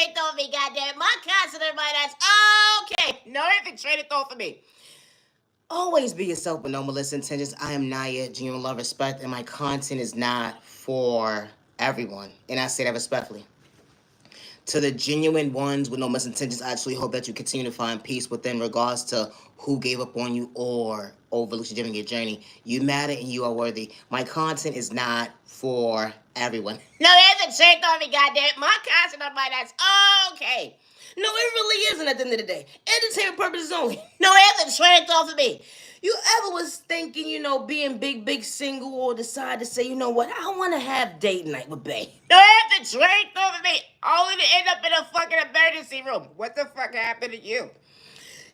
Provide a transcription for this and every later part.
straight over me, goddamn. My concept, everybody, that's okay. No, everything straight off for me. Always be yourself with no malicious intentions. I am Naya, genuine love, respect, and my content is not for everyone. And I say that respectfully. To the genuine ones with no misintentions, I actually hope that you continue to find peace within regards to who gave up on you or overlooked you during your journey. You matter and you are worthy. My content is not for everyone. No, there's a trick on me, goddamn. My content on my that's okay. No, it really isn't at the end of the day. Entertainment purposes only. No, there's a trick off of me. You ever was thinking, being big single or decide to say, you know what, I want to have date night with Bae. No, that's the trick over me. Only to end up in a fucking emergency room. What the fuck happened to you?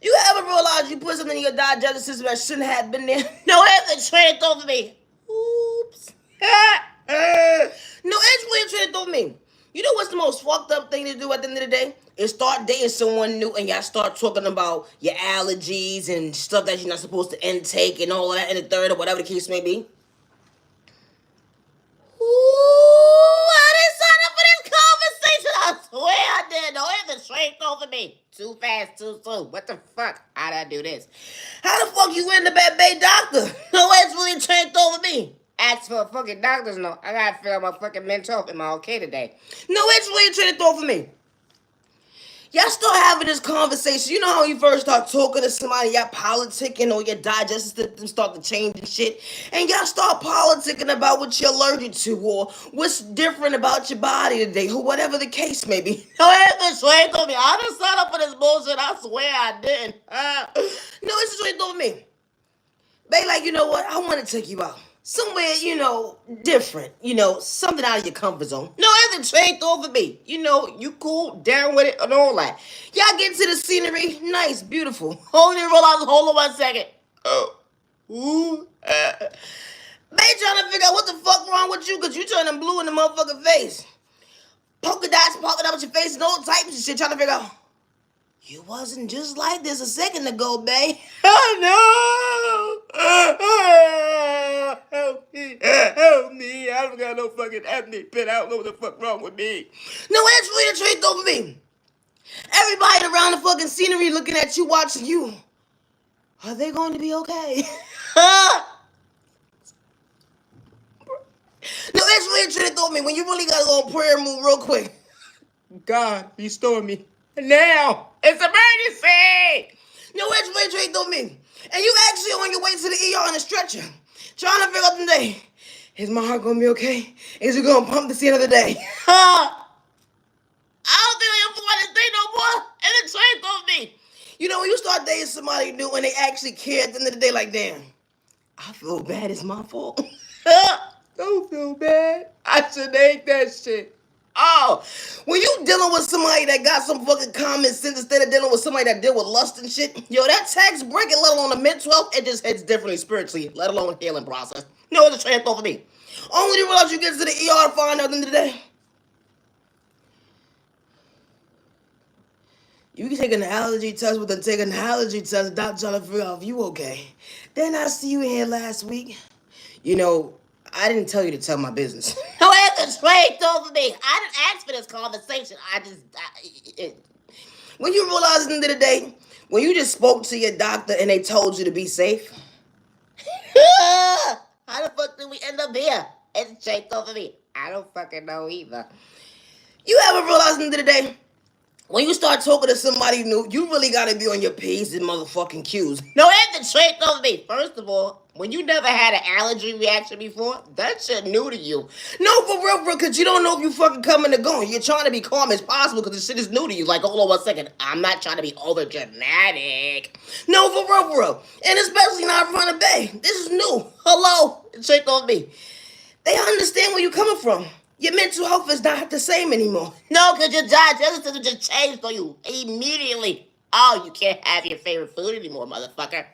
You ever realize you put something in your digestive system that shouldn't have been there? No, it's a trick over me. Oops. No, it's really a trick over me. You know what's the most fucked up thing to do at the end of the day? Is start dating someone new and y'all start talking about your allergies and stuff that you're not supposed to intake and all of that in the third or whatever the case may be. Ooh, I didn't sign up for this conversation. I swear I did. No, it's a straight over me. Too fast, too soon. What the fuck? How did I do this? How the fuck you end up at Bay Doctor? No, it's really straight over me. Ask for a fucking doctor's note. I gotta figure out my fucking mental health. Am I okay today? No, it's really straight over me. Y'all start having this conversation. You know how you first start talking to somebody, y'all politicking or your digestive system start to change and shit. And y'all start politicking about what you're allergic to or what's different about your body today or whatever the case may be. No, it's straight on me. I didn't sign up for this bullshit. I swear I didn't. No, it's straight on me. They like, you know what? I want to take you out. Somewhere, different. Something out of your comfort zone. No, it's a straight over me. You cool, down with it, and all that. Y'all get to the scenery. Nice, beautiful. Hold on 1 second. Oh. Ooh. They trying to figure out what the fuck wrong with you because you turning blue in the motherfucking face. Polka dots popping up with your face and all types of shit trying to figure out. You wasn't just like this a second ago, babe. Oh, no. Help me. I don't got no fucking ethnic pit. I don't know what the fuck wrong with me. No, it's really a trick over me. Everybody around the fucking scenery looking at you, watching you. Are they going to be okay? No, it's really a trick over me when you really got to go on prayer move real quick. God, restore me. Now, it's emergency. No, it's really trick over me. And you actually on your way to the ER on a stretcher. Trying to figure out the day. Is my heart gonna be okay? Is it gonna pump this the end of the day? I don't think I ever want to say no more. And it's straight on me. When you start dating somebody new and they actually care at the end of the day, like, damn, I feel bad. It's my fault. Don't feel bad. I should hate that shit. Oh, when you dealing with somebody that got some fucking common sense instead of dealing with somebody that deal with lust and shit, that tax bracket, let alone the mental health, it just hits differently spiritually, let alone healing process. It's a transfer for me. Only to realize you get to the ER to find out at the end of the day. You can take an allergy test, but then take an allergy test, doctor trying to figure out if you okay. Then I see you in here last week. I didn't tell you to tell my business. No, it's straight over me. I didn't ask for this conversation. When you realize at the end of the day, when you just spoke to your doctor and they told you to be safe. How the fuck did we end up here? It's straight over me. I don't fucking know either. You ever realize at the end of the day, when you start talking to somebody new, you really gotta be on your P's and motherfucking Q's. No, it's the straight over me. First of all, when you never had an allergy reaction before, that shit new to you. No, for real, because you don't know if you fucking coming or going. You're trying to be calm as possible because the shit is new to you. Like, hold on 1 second. I'm not trying to be over dramatic. No, for real. And especially not in front of Bae. This is new. Hello. It's straight over me. They understand where you're coming from. Your mental health is not the same anymore. No, because your digestive system just changed for you immediately. Oh, you can't have your favorite food anymore, motherfucker.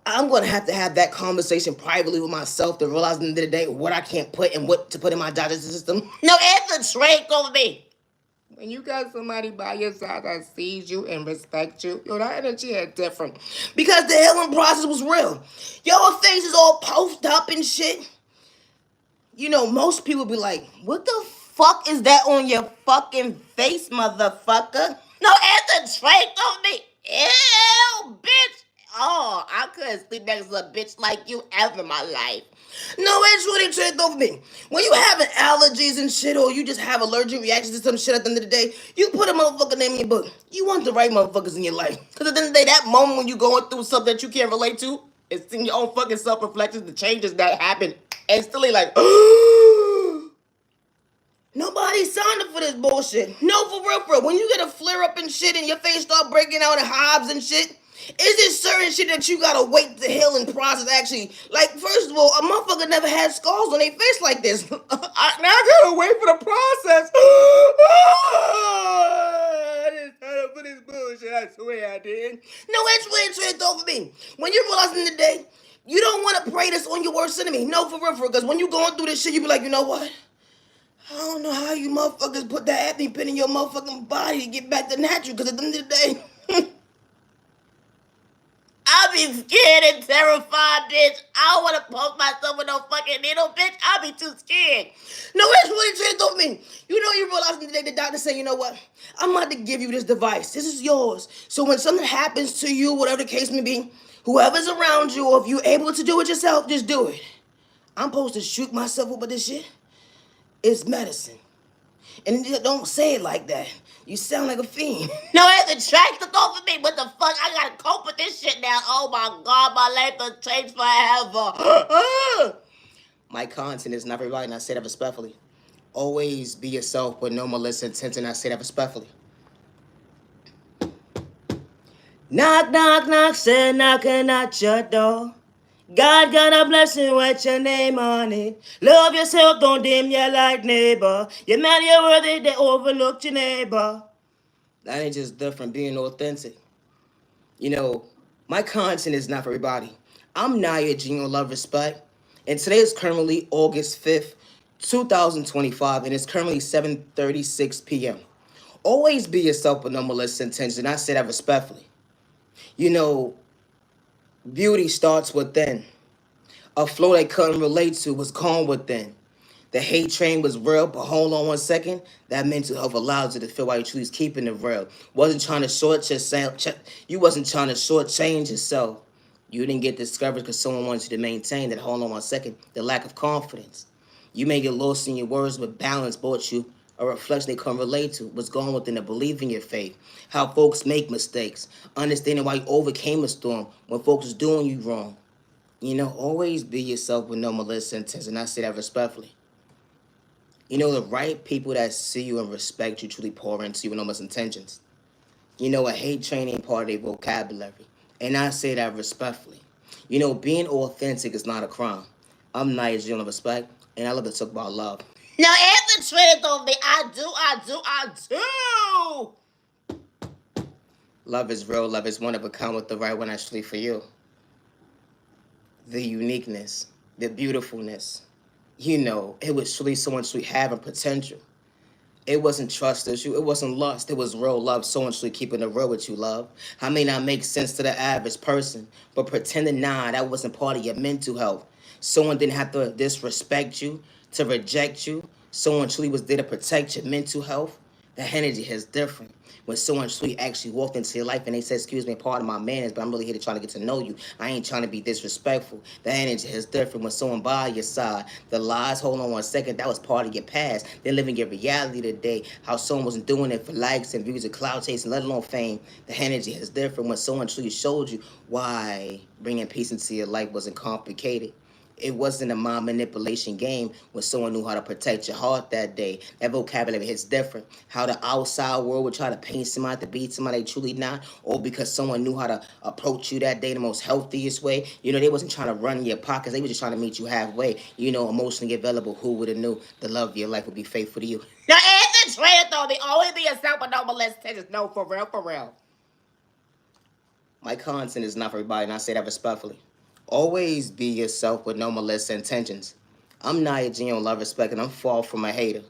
I'm going to have that conversation privately with myself to realize at the end of the day what I can't put and what to put in my digestive system. No, it's a trait over me. When you got somebody by your side that sees you and respects you, that energy is different. Because the healing process was real. Your face is all puffed up and shit. Most people be like, what the fuck is that on your fucking face, motherfucker? No, it's a trait on me. Ew, bitch. Oh, I couldn't sleep next to a bitch like you ever in my life. No, it's really tricked over me. When you having allergies and shit, or you just have allergic reactions to some shit at the end of the day, you put a motherfucker name in your book. You want the right motherfuckers in your life. Because at the end of the day, that moment when you going through something that you can't relate to, it's in your own fucking self-reflections, the changes that happen, instantly like, nobody signed up for this bullshit. No, for real, for real. When you get a flare up and shit and your face start breaking out in hives and shit, is there certain shit that you gotta wait to heal and process actually? Like, first of all, a motherfucker never had scars on their face like this. Now I gotta wait for the process. I didn't sign up for this bullshit, I swear I did. No, it's really tricked over me. When you realize in the day, you don't want to pray this on your worst enemy. No, for real, because when you going through this shit, you be like, you know what? I don't know how you motherfuckers put that acne pin in your motherfucking body to get back to natural, because at the end of the day, I be scared and terrified, bitch. I don't want to poke myself with no fucking needle, bitch. I be too scared. No, it's really tricked on me. You know, you realize today the doctor say, you know what? I'm about to give you this device. This is yours. So when something happens to you, whatever the case may be, whoever's around you, or if you're able to do it yourself, just do it. I'm supposed to shoot myself up with this shit? It's medicine. And you don't say it like that. You sound like a fiend. No, it's a track to go for me. What the fuck? I gotta cope with this shit now. Oh my god, my life has changed forever. My content is not for everybody, and I say that respectfully. Always be yourself with no malicious intent, and I say that respectfully. Knock, knock, knock, say knocking at your door. God got a blessing with your name on it. Love yourself, don't dim your light, neighbor. You're man, you're worthy, they overlooked your neighbor. That ain't just different, being authentic. You know, my content is not for everybody. I'm Naya Gino Love Respect, and today is currently August 5th, 2025, and it's currently 7:36 p.m. Always be yourself with no malicious intention, and I say that respectfully. You know, beauty starts within. A flow they couldn't relate to was gone within. The hate train was real, but hold on one second. That mental health allows you to feel why you truly keeping it real. Wasn't trying to you wasn't trying to shortchange yourself. You didn't get discovered because someone wants you to maintain that. Hold on one second. The lack of confidence. You may get lost in your words, but balance brought you a reflection they couldn't relate to. What's going within the belief in your faith. How folks make mistakes. Understanding why you overcame a storm when folks was doing you wrong. You know, always be yourself with no malicious intent, and I say that respectfully. You know, the right people that see you and respect you truly pour into you with no malicious intentions. You know, a hate train ain't part of their vocabulary, and I say that respectfully. You know, being authentic is not a crime. I'm nice, you know, respect, and I love to talk about love. Now, after trade on me, I do. Love is real, love is one of a kind with the right one actually for you. The uniqueness, the beautifulness. You know, it was truly someone truly having potential. It wasn't trust issue, it wasn't lust, it was real love. Someone truly keeping it real with you, love. I may not make sense to the average person, but pretending that wasn't part of your mental health. Someone didn't have to disrespect you, to reject you. Someone truly was there to protect your mental health. The energy is different. When someone truly actually walked into your life and they said, excuse me, part of my manners, but I'm really here to try to get to know you. I ain't trying to be disrespectful. The energy is different when someone by your side. The lies, hold on one second, that was part of your past. They're living your reality today. How someone wasn't doing it for likes and views and cloud chasing, let alone fame. The energy is different when someone truly showed you why bringing peace into your life wasn't complicated. It wasn't a mind manipulation game when someone knew how to protect your heart that day. That vocabulary hits different. How the outside world would try to paint somebody to be somebody they truly not, or because someone knew how to approach you that day the most healthiest way. You know, they wasn't trying to run in your pockets. They were just trying to meet you halfway. You know, emotionally available. Who would have knew the love of your life would be faithful to you? Now, it's the trend, though. They always be yourself, but no molestation. No, for real, for real. My content is not for everybody, and I say that respectfully. Always be yourself with no malicious intentions. I'm Naya Gino Love Respect, and I'm far from a hater.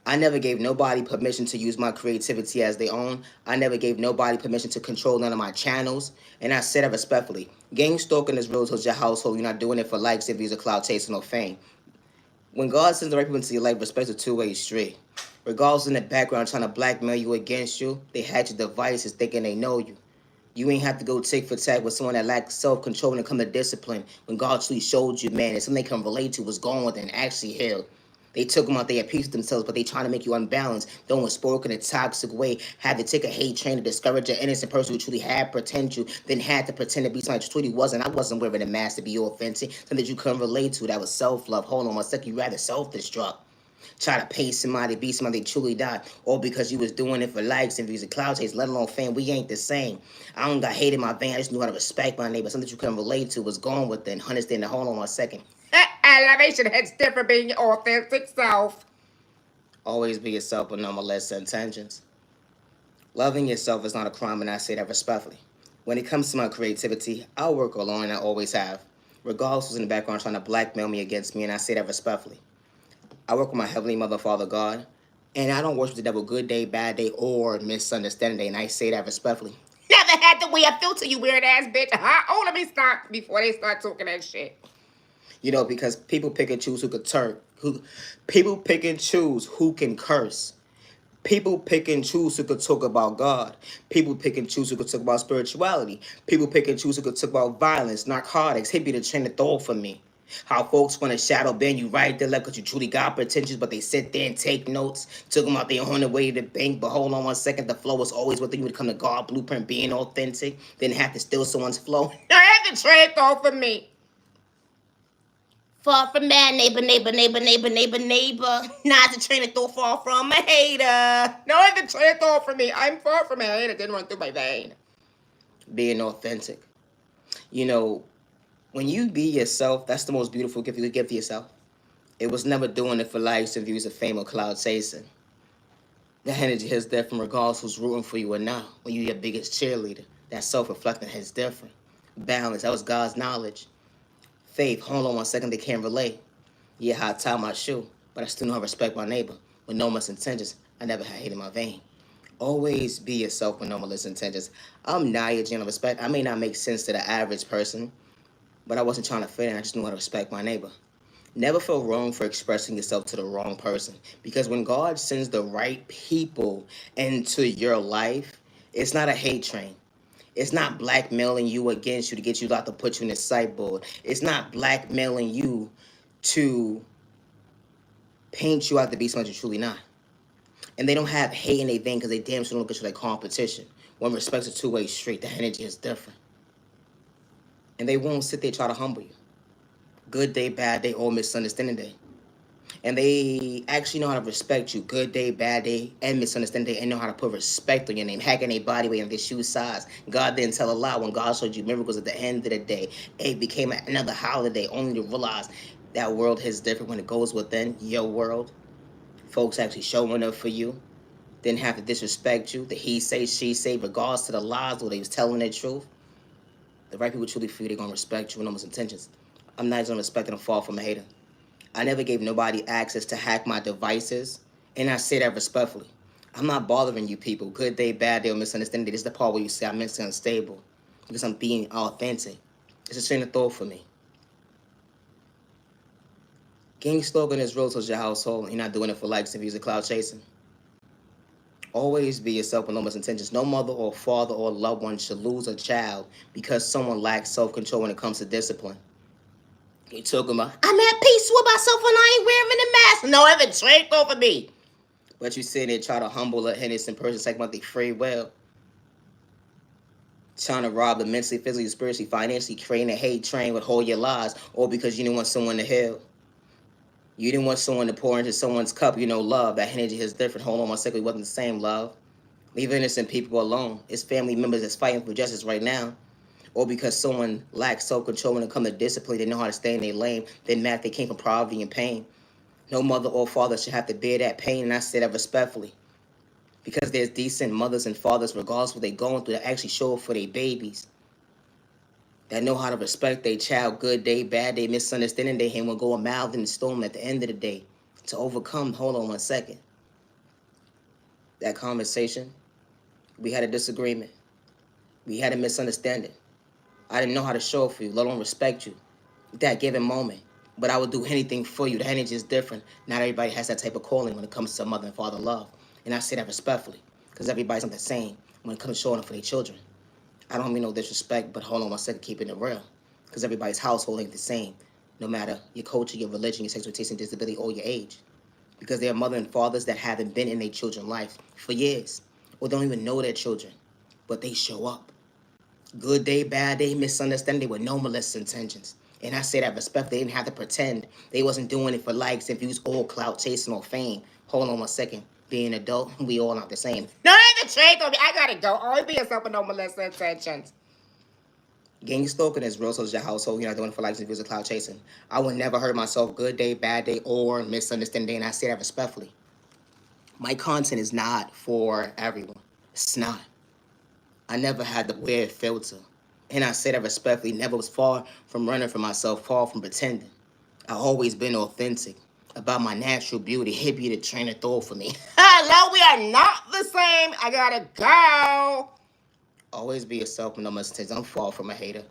I never gave nobody permission to use my creativity as their own. I never gave nobody permission to control none of my channels, and I said that respectfully. Gang stalking is real to your household. You're not doing it for likes, views, or clout chasing or fame. When God sends the right people into your life, respect's a two-way street. Regardless in the background trying to blackmail you against you, they had your devices thinking they know you. You ain't have to go tick for tack with someone that lacks self-control when it comes to discipline. When God truly showed you, man, and something they can relate to was gone with and actually healed. They took them out there at peace with themselves, but they trying to make you unbalanced. Don't spoke in a toxic way. Had to take a hate train to discourage an innocent person who truly had potential, then had to pretend to be somebody who truly wasn't. I wasn't wearing a mask to be authentic. Something that you couldn't relate to. That was self-love. Hold on one second. You rather self-destruct. Try to pay somebody, be somebody they truly died, or because you was doing it for likes and views and cloud chase, let alone fame. We ain't the same. I don't got hate in my vein. I just knew how to respect my neighbor. Something that you couldn't relate to was gone with it. Understand the hold on one second. Elevation hits different being your authentic self. Always be yourself with no malicious intentions. Loving yourself is not a crime, and I say that respectfully. When it comes to my creativity, I'll work alone, and I always have. Regardless who's in the background trying to blackmail me against me, and I say that respectfully. I work with my Heavenly Mother, Father God, and I don't worship the devil good day, bad day, or misunderstanding day, and I say that respectfully. Never had the way I feel to you, weird ass bitch. Oh, let me stop before they start talking that shit. You know, because people pick and choose who could turn. People pick and choose who can curse. People pick and choose who could talk about God. People pick and choose who could talk about spirituality. People pick and choose who could talk about violence, narcotics. He'd be the train of thought for me. How folks want to shadow ban you right there left because you truly got pretensions, but they sit there and take notes. Took them out there on the way to the bank, but hold on one second. The flow was always what you would come to God blueprint, being authentic. Didn't have to steal someone's flow. I had the train of thought for me. Far from that, neighbor, neighbor, neighbor, neighbor, neighbor, neighbor. Not the train of thought far from a hater. No, the train of thought for me. I'm far from a hater. Didn't run through my vein. Being authentic. You know, when you be yourself, that's the most beautiful gift you could give to yourself. It was never doing it for likes and views of fame or cloud chasing. That energy is different regardless who's rooting for you or not. When you're your biggest cheerleader, that self-reflecting is different. Balance, that was God's knowledge. Faith, hold on one second, they can't relate. Yeah, how I tie my shoe, but I still know how to respect my neighbor. With no misintentions, I never had hate in my vein. Always be yourself with no malicious intentions. I'm not your general respect. I may not make sense to the average person, but I wasn't trying to fit in. I just knew how to respect my neighbor. Never feel wrong for expressing yourself to the wrong person. Because when God sends the right people into your life, it's not a hate train. It's not blackmailing you against you to get you out to put you in the sideboard. It's not blackmailing you to paint you out to be something you're truly not. And they don't have hate in their vein because they damn sure don't look at you like competition. When respect's a two-way street, the energy is different. And they won't sit there and try to humble you. Good day, bad day, or misunderstanding day. And they actually know how to respect you. Good day, bad day, and misunderstanding day, and know how to put respect on your name. Hacking their body weight and their shoe size. God didn't tell a lie when God showed you miracles at the end of the day. It became another holiday only to realize that world is different when it goes within your world. Folks actually showing up for you. Didn't have to disrespect you. The he say, she say, regards to the lies or they was telling the truth. The right people truly feel they're going to respect you with no intentions. I'm not going to respect and fall from a hater. I never gave nobody access to hack my devices, and I say that respectfully. I'm not bothering you people. Good day, bad day, or misunderstanding day. This is the part where you say I'm mentally unstable because I'm being authentic. It's a train of thought for me. Gang slogan is real to your household. You're not doing it for likes and views and cloud chasing. Always be yourself with no misintentions. No mother or father or loved one should lose a child because someone lacks self-control when it comes to discipline. You talking about, I'm at peace with myself when I ain't wearing a mask. No, ever drink over me. But you sit there and try to humble an innocent person, talking about their free will. Trying to rob them mentally, physically, spiritually, financially, creating a hate train with all your lies, or because you didn't want someone to heal. You didn't want someone to pour into someone's cup, love. That energy is different. Hold on one second, it wasn't the same love. Leave innocent people alone. It's family members that's fighting for justice right now. Or because someone lacks self-control when it comes to discipline, they know how to stay in their lane, then mad they came from poverty and pain. No mother or father should have to bear that pain, and I say that respectfully. Because there's decent mothers and fathers, regardless of what they're going through, that actually show up for their babies. That know how to respect their child, good day, bad day, misunderstanding day, and will go a mile in the storm at the end of the day to overcome. Hold on one second. That conversation, we had a disagreement. We had a misunderstanding. I didn't know how to show up for you, let alone respect you. That given moment. But I would do anything for you. The energy is different. Not everybody has that type of calling when it comes to mother and father love. And I say that respectfully, because everybody's not the same when it comes to showing up for their children. I don't mean no disrespect, but hold on one second, keeping it real. Because everybody's household ain't the same, no matter your culture, your religion, your sexual taste and disability, or your age. Because there are mother and fathers that haven't been in their children's life for years, or don't even know their children, but they show up. Good day, bad day, misunderstanding with no malicious intentions. And I say that respect. They didn't have to pretend. They wasn't doing it for likes and views or clout chasing or fame. Hold on one second. Being an adult, we all not the same. No, ain't the trade on me. I gotta go. Always be yourself with no malicious intentions. Gang stalking is real, so is your household. You're not doing it for likes and views or clout chasing. I would never hurt myself. Good day, bad day, or misunderstanding. And I say that respectfully. My content is not for everyone. It's not. I never had the weird filter. And I say that respectfully, never was far from running from myself, far from pretending. I always been authentic about my natural beauty. Hit be the train of thought for me. Hello, we are not the same. I gotta go. Always be yourself with no mistakes. I'm far from a hater.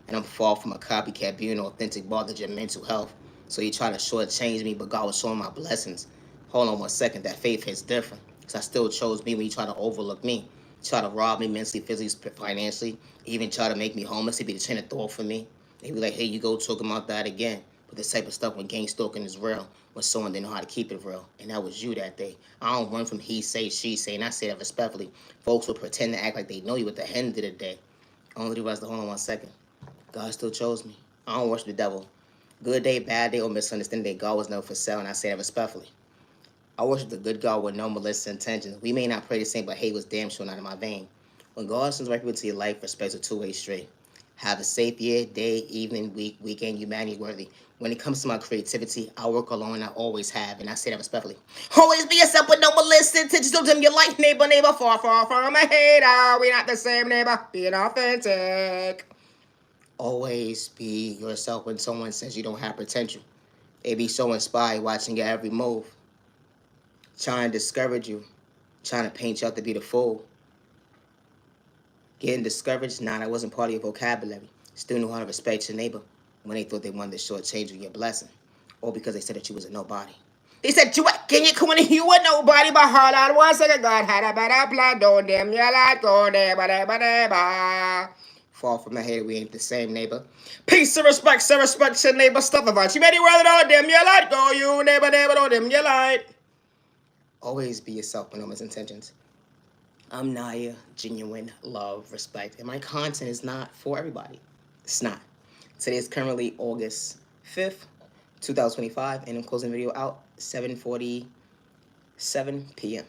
And I'm far from a copycat. Being authentic bothered your mental health. So you try to shortchange me, but God was showing my blessings. Hold on one second. That faith hits different. Because I still chose me when you try to overlook me. Try to rob me mentally, physically, financially. Even try to make me homeless. It'd be the chain of thought for me. They be like, hey, you go talking about that again. But this type of stuff when gang stalking is real, when someone didn't know how to keep it real. And that was you that day. I don't run from he say, she say, and I say that respectfully. Folks will pretend to act like they know you at the end of the day. Only the rest of hold on one second. God still chose me. I don't worship the devil. Good day, bad day, or misunderstanding day, God was never for sale, and I say that respectfully. I worship the good God with no malicious intentions. We may not pray the same, but hate was damn sure not in my vein. When God sends right people to your life, respect's a two-way street. Have a safe year, day, evening, week, weekend, humanity worthy. When it comes to my creativity, I work alone, and I always have, and I say that respectfully. Always be yourself with no malicious intentions. Don't dim your life, neighbor, neighbor, far, far from a hater. We not the same, neighbor. Being authentic. Always be yourself when someone says you don't have potential. They be so inspired watching your every move. Trying to discourage you. Trying to paint you out to be the fool. Getting discouraged? Nah, that wasn't part of your vocabulary. Still knew how to respect your neighbor when they thought they wanted to shortchange you your blessing. Or because they said that you was a nobody. They said, you what? Can you come in you a nobody? But hold on one second. God had a better plan. Don't them you like go neighbor. Far from the hater, we ain't the same neighbor. Peace and respect, your neighbor. Stuff about you. Many words on them you like go. You neighbor, don't them you like. Always be yourself with no misintentions. I'm Naya, genuine love, respect, and my content is not for everybody. It's not. Today is currently August 5th, 2025, and I'm closing the video out 7:47 p.m.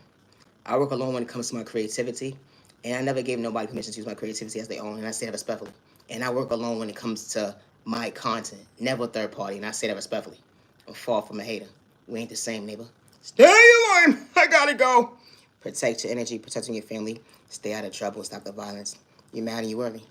I work alone when it comes to my creativity, and I never gave nobody permission to use my creativity as their own, and I say that respectfully. And I work alone when it comes to my content, never third party, and I say that respectfully. I'm far from a hater. We ain't the same, neighbor. Stay in line. I gotta go. Protect your energy, protecting your family. Stay out of trouble, stop the violence. You're mad and you worthy.